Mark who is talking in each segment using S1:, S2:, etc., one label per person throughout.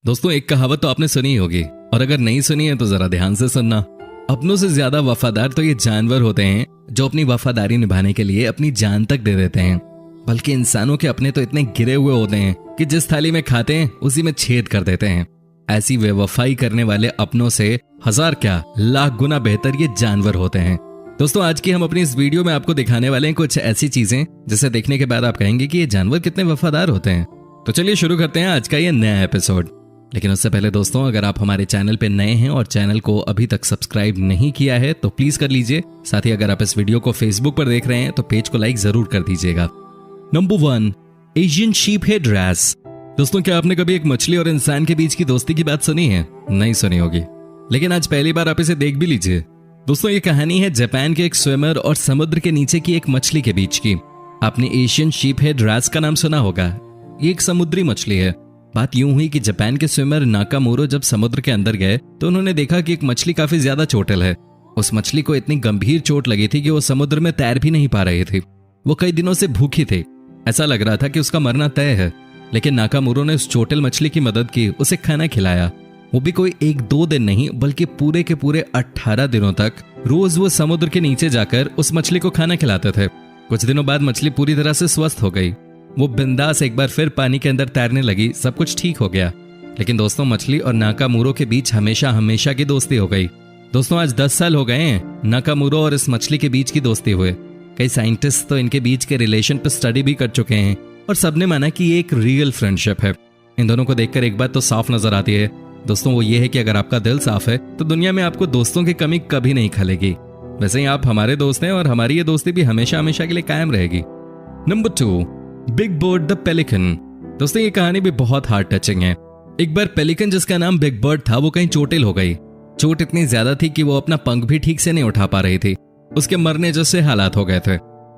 S1: दोस्तों, एक कहावत तो आपने सुनी होगी, और अगर नहीं सुनी है तो जरा ध्यान से सुनना। अपनों से ज्यादा वफादार तो ये जानवर होते हैं जो अपनी वफादारी निभाने के लिए अपनी जान तक दे देते हैं। बल्कि इंसानों के अपने तो इतने गिरे हुए होते हैं कि जिस थाली में खाते हैं उसी में छेद कर देते हैं। ऐसी बेवफाई करने वाले अपनों से हजार क्या लाख गुना बेहतर ये जानवर होते हैं। दोस्तों, आज की हम अपनी इस वीडियो में आपको दिखाने वाले हैं कुछ ऐसी चीजें जिसे देखने के बाद आप कहेंगे कि ये जानवर कितने वफादार होते हैं। तो चलिए शुरू करते हैं आज का ये नया एपिसोड। लेकिन उससे पहले दोस्तों, अगर आप हमारे चैनल पे नए हैं और चैनल को अभी तक सब्सक्राइब नहीं किया है तो प्लीज कर लीजिए। साथ ही अगर आप इस वीडियो को फेसबुक पर देख रहे हैं तो पेज को लाइक जरूर कर दीजिएगा। Number 1, Asian sheepshead wrasse. दोस्तों, क्या आपने कभी एक मछली और इंसान के बीच की दोस्ती की बात सुनी है? नहीं सुनी होगी, लेकिन आज पहली बार आप इसे देख भी लीजिए। दोस्तों, ये कहानी है जापान के एक स्विमर और समुद्र के नीचे की एक मछली के बीच की। आपने एशियन शीप हेड रैस का नाम सुना होगा। ये एक समुद्री मछली है। बात यूं हुई कि जापान के स्विमर नाकामोरो जब समुद्र के अंदर गए तो उन्होंने देखा कि एक मछली काफी ज्यादा चोटिल है। उस मछली को इतनी गंभीर चोट लगी थी कि वो समुद्र में तैर भी नहीं पा रही थी। वो कई दिनों से भूखी थी। ऐसा लग रहा था कि उसका मरना तय है। लेकिन नाकामोरो ने उस चोटिल मछली की मदद की, उसे खाना खिलाया। वो भी कोई 1-2 दिन नहीं बल्कि पूरे के पूरे 18 दिनों तक रोज वो समुद्र के नीचे जाकर उस मछली को खाना खिलाते थे। कुछ दिनों बाद मछली पूरी तरह से स्वस्थ हो गई। वो बिंदास एक बार फिर पानी के अंदर तैरने लगी। सब कुछ ठीक हो गया। लेकिन दोस्तों, मछली और नाकामोरो के बीच हमेशा हमेशा की दोस्ती हो गई। दोस्तों, आज 10 साल हो गए हैं नाकामोरो और इस मछली के बीच की दोस्ती हुए। कई साइंटिस्ट तो इनके बीच के रिलेशन पर स्टडी भी कर चुके हैं और सबने माना कि ये एक रियल फ्रेंडशिप है। इन दोनों को देखकर एक बात तो साफ नजर आती है दोस्तों, वो ये है कि अगर आपका दिल साफ है तो दुनिया में आपको दोस्तों की कमी कभी नहीं खलेगी। वैसे ही आप हमारे दोस्त हैं और हमारी ये दोस्ती भी हमेशा हमेशा के लिए कायम रहेगी। Number 2, big bird the pelican. दोस्तों, ये कहानी भी बहुत हार्ट टचिंग है। एक बार पेलिकन, जिसका नाम बिग बर्ड था, वो कहीं चोटिल हो गई। चोट इतनी ज्यादा थी कि वो अपना पंख भी ठीक से नहीं उठा पा रही थी। उसके मरने जैसे हालात हो गए थे।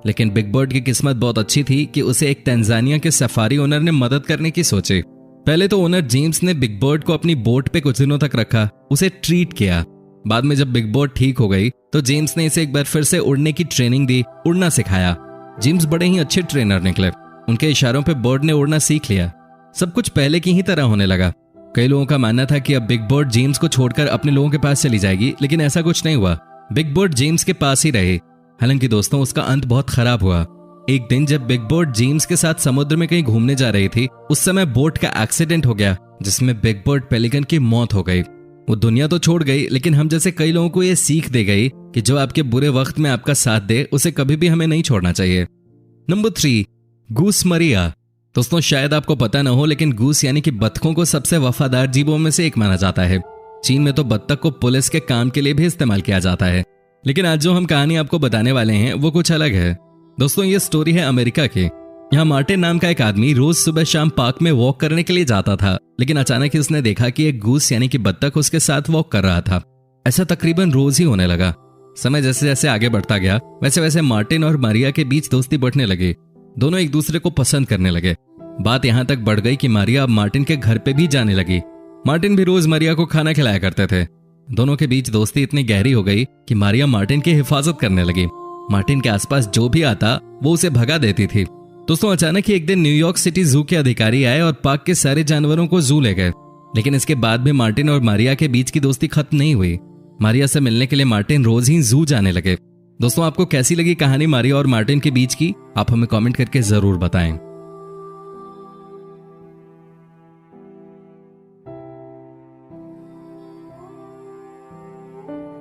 S1: लेकिन बिग बर्ड की किस्मत बहुत अच्छी थी कि उसे एक तंजानिया के सफारी ओनर ने मदद करने की सोची। पहले तो ओनर जेम्स ने बिग बर्ड को अपनी बोट पे कुछ दिनों तक रखा, उसे ट्रीट किया। बाद में जब बिग बर्ड ठीक हो गई तो जेम्स ने इसे एक बार फिर से उड़ने की ट्रेनिंग दी, उड़ना सिखाया। जेम्स बड़े ही अच्छे ट्रेनर निकले। उनके इशारों पे बर्ड ने उड़ना सीख लिया। सब कुछ पहले की ही तरह होने लगा। कई लोगों का मानना था कि अब बिग बर्ड जेम्स को छोड़कर अपने लोगों के पास चली जाएगी, लेकिन ऐसा कुछ नहीं हुआ। बिग बर्ड जेम्स के पास ही रहे। हालांकि दोस्तों, उसका अंत बहुत खराब हुआ। एक दिन जब बिग बर्ड जेम्स के साथ समुद्र में कहीं घूमने जा रही थी, उस समय बोट का एक्सीडेंट हो गया जिसमें बिग बर्ड पेलिकन की मौत हो गई। वो दुनिया तो छोड़ गई, लेकिन हम जैसे कई लोगों को ये सीख दे गई कि जो आपके बुरे वक्त में आपका साथ दे उसे कभी भी हमें नहीं छोड़ना चाहिए। नंबर 3, गूस मरिया। दोस्तों, शायद आपको पता न हो, लेकिन गूस यानी कि बत्तखों को सबसे वफादार जीवों में से एक माना जाता है। चीन में तो बत्तख को पुलिस के काम के लिए भी इस्तेमाल किया जाता है। लेकिन आज जो हम कहानी आपको बताने वाले हैं वो कुछ अलग है। दोस्तों, ये स्टोरी है अमेरिका की। यहाँ मार्टिन नाम का एक आदमी रोज सुबह शाम पार्क में वॉक करने के लिए जाता था। लेकिन अचानक ही उसने देखा कि एक गूस यानी कि बत्तख उसके साथ वॉक कर रहा था। ऐसा तकरीबन रोज ही होने लगा। समय जैसे जैसे आगे बढ़ता गया वैसे वैसे मार्टिन और मारिया के बीच दोस्ती बढ़ने लगी। दोनों एक दूसरे को पसंद करने लगे। बात यहां तक बढ़ गई कि मारिया अब मार्टिन के घर पे भी जाने लगी। मार्टिन भी रोज मारिया को खाना खिलाया करते थे। दोनों के बीच दोस्ती इतनी गहरी हो गई कि मारिया मार्टिन की हिफाजत करने लगी। मार्टिन के आसपास जो भी आता वो उसे भगा देती थी। दोस्तों, अचानक ही एक दिन न्यूयॉर्क सिटी जू के अधिकारी आए और पार्क के सारे जानवरों को जू ले गए। लेकिन इसके बाद भी मार्टिन और मारिया के बीच की दोस्ती खत्म नहीं हुई। मारिया से मिलने के लिए मार्टिन रोज ही जू जाने लगे। दोस्तों, आपको कैसी लगी कहानी मारिया और मार्टिन के बीच की? आप हमें कमेंट करके जरूर बताएं।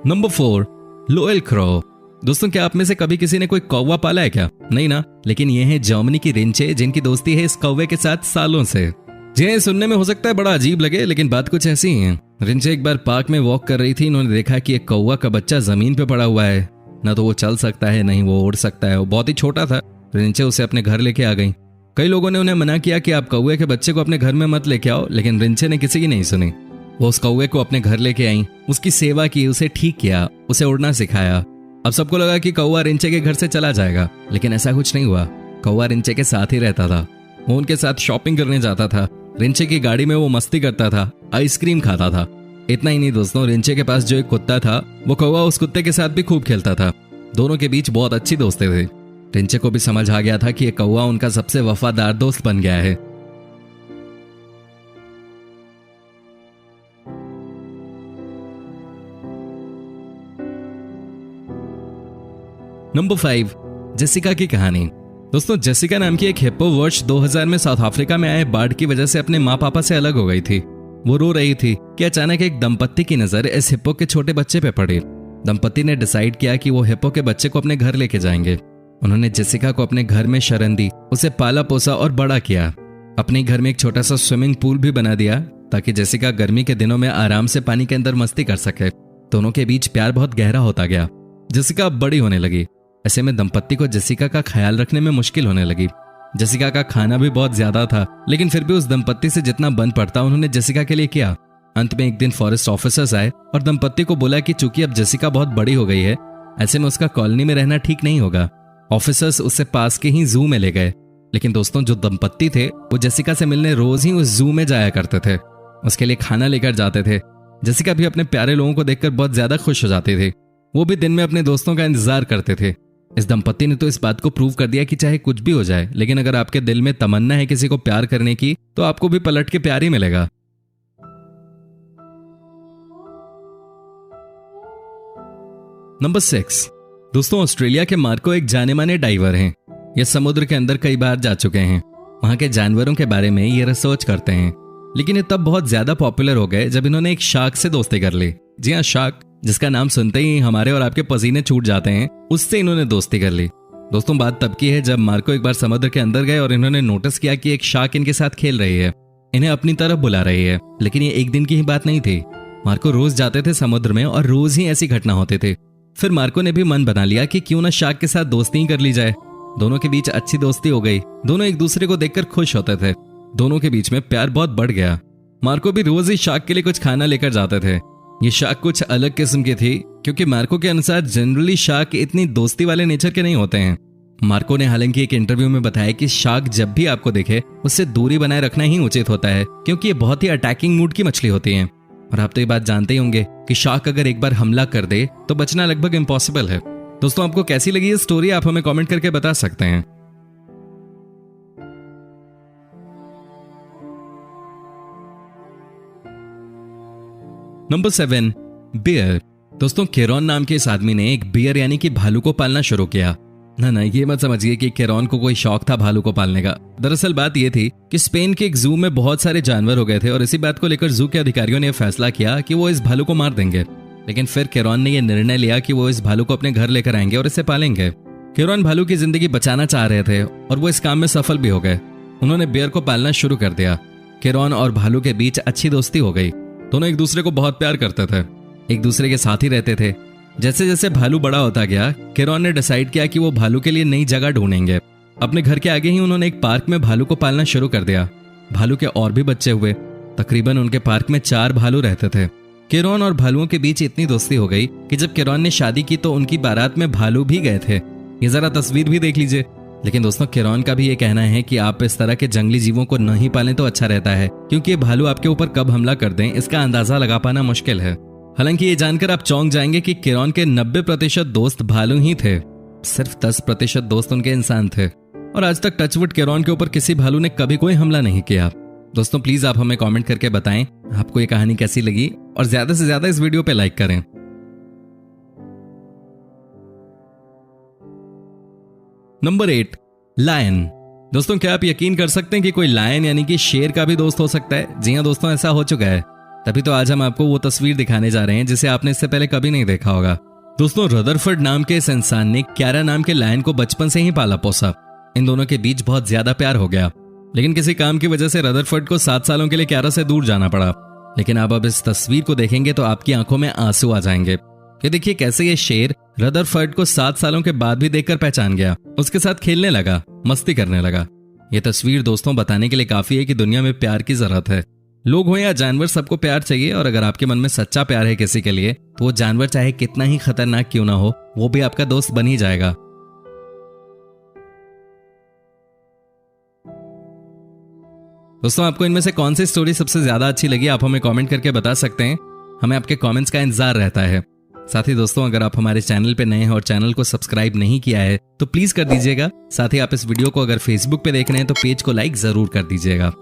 S1: Number 4, loyal crow. दोस्तों, क्या आप में से कभी किसी ने कोई कौवा पाला है क्या? नहीं ना। लेकिन ये है जर्मनी की रिंचे, जिनकी दोस्ती है इस कौवे के साथ सालों से। जिन्हें सुनने में हो सकता है बड़ा अजीब लगे, लेकिन बात कुछ ऐसी ही है। रिंचे एक बार पार्क में वॉक कर रही थी। इन्होंने देखा कि एक कौवा का बच्चा जमीन पे पड़ा हुआ है। ना तो वो चल सकता है, नहीं वो उड़ सकता है। वो बहुत ही छोटा था। रिंचे उसे अपने घर लेके आ गई। कई लोगों ने उन्हें मना किया कि आप कौवे के बच्चे को अपने घर में मत लेके आओ, लेकिन रिंचे ने किसी की नहीं सुनी। वो उस कौवे को अपने घर लेके आई, उसकी सेवा की, उसे ठीक किया, उसे उड़ना सिखाया। अब सबको लगा कि कौवा रिंचे के घर से चला जाएगा, लेकिन ऐसा कुछ नहीं हुआ। कौवा रिंचे के साथ ही रहता था। वो उनके साथ शॉपिंग करने जाता था। रिंचे की गाड़ी में वो मस्ती करता था, आइसक्रीम खाता था। इतना ही नहीं दोस्तों, रिंचे के पास जो एक कुत्ता था वो कौवा उस कुत्ते के साथ भी खूब खेलता था। दोनों के बीच बहुत अच्छी दोस्ती थी। रिंचे को भी समझ आ गया था कि ये कौवा उनका सबसे वफादार दोस्त बन गया है। नंबर 5, जेसिका की कहानी। दोस्तों, जेसिका नाम की एक हिप्पो वर्ष 2000 में साउथ अफ्रीका में आए बाढ़ की वजह से अपने माँ पापा से अलग हो गई थी। वो रो रही थी कि अचानक एक दंपत्ति की नजर इस हिप्पो के छोटे बच्चे पे पड़ी। दंपत्ति ने डिसाइड किया कि वो हिप्पो के बच्चे को अपने घर लेके जाएंगे। उन्होंने जेसिका को अपने घर में शरण दी, उसे पाला पोसा और बड़ा किया। अपने घर में एक छोटा सा स्विमिंग पूल भी बना दिया ताकि जेसिका गर्मी के दिनों में आराम से पानी के अंदर मस्ती कर सके। दोनों के बीच प्यार बहुत गहरा होता गया। जेसिका अब बड़ी होने लगी। ऐसे में दंपत्ति को जेसिका का ख्याल रखने में मुश्किल होने लगी। जेसिका का खाना भी बहुत ज्यादा था, लेकिन फिर भी उस दंपत्ति से जितना बन पड़ता उन्होंने जेसिका के लिए किया। अंत में एक दिन फॉरेस्ट ऑफिसर्स आए और दंपत्ति को बोला कि चूंकि अब जेसिका बहुत बड़ी हो गई है, ऐसे में उसका कॉलोनी में रहना ठीक नहीं होगा। ऑफिसर्स उससे पास के ही जू में ले गए। लेकिन दोस्तों, जो दंपत्ति थे वो जेसिका से मिलने रोज ही उस जू में जाया करते थे। उसके लिए खाना लेकर जाते थे। जेसिका भी अपने प्यारे लोगों को देखकर बहुत ज्यादा खुश हो जाती थी। वो भी दिन में अपने दोस्तों का इंतजार करते थे। इस दंपत्ति ने तो इस बात को प्रूव कर दिया कि चाहे कुछ भी हो जाए, लेकिन अगर आपके दिल में तमन्ना है किसी को प्यार करने की, तो आपको भी पलट के प्यार ही मिलेगा। नंबर 6, दोस्तों, ऑस्ट्रेलिया के मार्को एक जाने माने डाइवर हैं। ये समुद्र के अंदर कई बार जा चुके हैं। वहां के जानवरों के बारे में ये रिसर्च करते हैं। लेकिन ये तब बहुत ज्यादा पॉपुलर हो गए जब इन्होंने एक शार्क से दोस्ती कर ली। जी हाँ, शार्क, जिसका नाम सुनते ही हमारे और आपके पसीने छूट जाते हैं, उससे इन्होंने दोस्ती कर ली। दोस्तों, बात तब की है जब मार्को एक बार समुद्र के अंदर गए और इन्होंने नोटिस किया कि एक शार्क इनके साथ खेल रही है, इन्हें अपनी तरफ बुला रही है। लेकिन ये एक दिन की ही बात नहीं थी। मार्को रोज जाते थे समुद्र में और रोज ही ऐसी घटना होती थी। फिर मार्को ने भी मन बना लिया कि क्यों ना शार्क के साथ दोस्ती ही कर ली जाए। दोनों के बीच अच्छी दोस्ती हो गई। दोनों एक दूसरे को देखकर खुश होते थे। दोनों के बीच में प्यार बहुत बढ़ गया। मार्को भी रोज ही शार्क के लिए कुछ खाना लेकर जाते थे। ये शार्क कुछ अलग किस्म की थी, क्योंकि मार्को के अनुसार जनरली शार्क इतनी दोस्ती वाले नेचर के नहीं होते हैं। मार्को ने हालांकि एक इंटरव्यू में बताया कि शार्क जब भी आपको देखे उससे दूरी बनाए रखना ही उचित होता है, क्योंकि ये बहुत ही अटैकिंग मूड की मछली होती है। और आप तो ये बात जानते ही होंगे कि शार्क अगर एक बार हमला कर दे तो बचना लगभग इम्पॉसिबल है। दोस्तों, आपको कैसी लगी ये स्टोरी, आप हमें कमेंट करके बता सकते हैं। Number 7, beer. दोस्तों, केरॉन नाम के इस आदमी ने एक बियर यानी कि भालू को पालना शुरू किया। ना, ये मत समझिए कि केरॉन को कोई शौक था भालू को पालने का। दरअसल बात यह थी कि स्पेन के एक जू में बहुत सारे जानवर हो गए थे और इसी बात को लेकर जू के अधिकारियों ने फैसला किया कि वो इस भालू को मार देंगे। लेकिन फिर केरॉन ने यह निर्णय लिया कि वो इस भालू को अपने घर लेकर आएंगे और इसे पालेंगे। केरॉन भालू की जिंदगी बचाना चाह रहे थे और वो इस काम में सफल भी हो गए। उन्होंने बियर को पालना शुरू कर दिया। केरॉन और भालू के बीच अच्छी दोस्ती हो गई। दोनों एक दूसरे को बहुत प्यार करते थे, एक दूसरे के साथ ही रहते थे। जैसे जैसे भालू बड़ा होता गया, केरॉन ने डिसाइड किया कि वो भालू के लिए नई जगह ढूंढेंगे। अपने घर के आगे ही उन्होंने एक पार्क में भालू को पालना शुरू कर दिया। भालू के और भी बच्चे हुए। तकरीबन उनके पार्क में 4 भालू रहते थे। केरॉन और भालुओं के बीच इतनी दोस्ती हो गई कि जब केरॉन ने शादी की तो उनकी बारात में भालू भी गए थे। ये जरा तस्वीर भी देख लीजिए। लेकिन दोस्तों, केरॉन का भी ये कहना है कि आप इस तरह के जंगली जीवों को नहीं पालें तो अच्छा रहता है, क्योंकि ये भालू आपके ऊपर कब हमला कर दें इसका अंदाजा लगा पाना मुश्किल है। हालांकि ये जानकर आप चौंक जाएंगे कि केरॉन के 90% दोस्त भालू ही थे। सिर्फ 10% दोस्त उनके इंसान थे। और आज तक टचवुड केरॉन के ऊपर किसी भालू ने कभी कोई हमला नहीं किया। दोस्तों, प्लीज आप हमें कमेंट करके बताएं आपको ये कहानी कैसी लगी और ज्यादा से ज्यादा इस वीडियो पे लाइक करें। Number 8, lion. दोस्तों, क्या आप यकीन कर सकते हैं कि कोई लायन यानी कि शेर का भी दोस्त हो सकता है? जी हाँ दोस्तों, ऐसा हो चुका है। तभी तो आज हम आपको वो तस्वीर दिखाने जा रहे हैं जिसे आपने इससे पहले कभी नहीं देखा होगा। दोस्तों, रदरफोर्ड नाम के इस इंसान ने क्यारा नाम के लायन को बचपन से ही पाला पोसा। इन दोनों के बीच बहुत ज्यादा प्यार हो गया। लेकिन किसी काम की वजह से रदरफोर्ड को 7 सालों के लिए क्यारा से दूर जाना पड़ा। लेकिन अब इस तस्वीर को देखेंगे तो आपकी आंखों में आंसू आ जाएंगे। ये देखिए कैसे ये शेर रदरफोर्ड को 7 सालों के बाद भी देखकर पहचान गया, उसके साथ खेलने लगा, मस्ती करने लगा। ये तस्वीर दोस्तों बताने के लिए काफी है कि दुनिया में प्यार की जरूरत है। लोग हो या जानवर, सबको प्यार चाहिए। और अगर आपके मन में सच्चा प्यार है किसी के लिए, तो वो जानवर चाहे कितना ही खतरनाक क्यों ना हो, वो भी आपका दोस्त बन ही जाएगा। दोस्तों, आपको इनमें से कौन सी स्टोरी सबसे ज्यादा अच्छी लगी, आप हमें कमेंट करके बता सकते हैं। हमें आपके कमेंट्स का इंतजार रहता है। साथ ही दोस्तों, अगर आप हमारे चैनल पे नए हैं और चैनल को सब्सक्राइब नहीं किया है तो प्लीज कर दीजिएगा। साथ ही आप इस वीडियो को अगर फेसबुक पे देख रहे हैं तो पेज को लाइक जरूर कर दीजिएगा।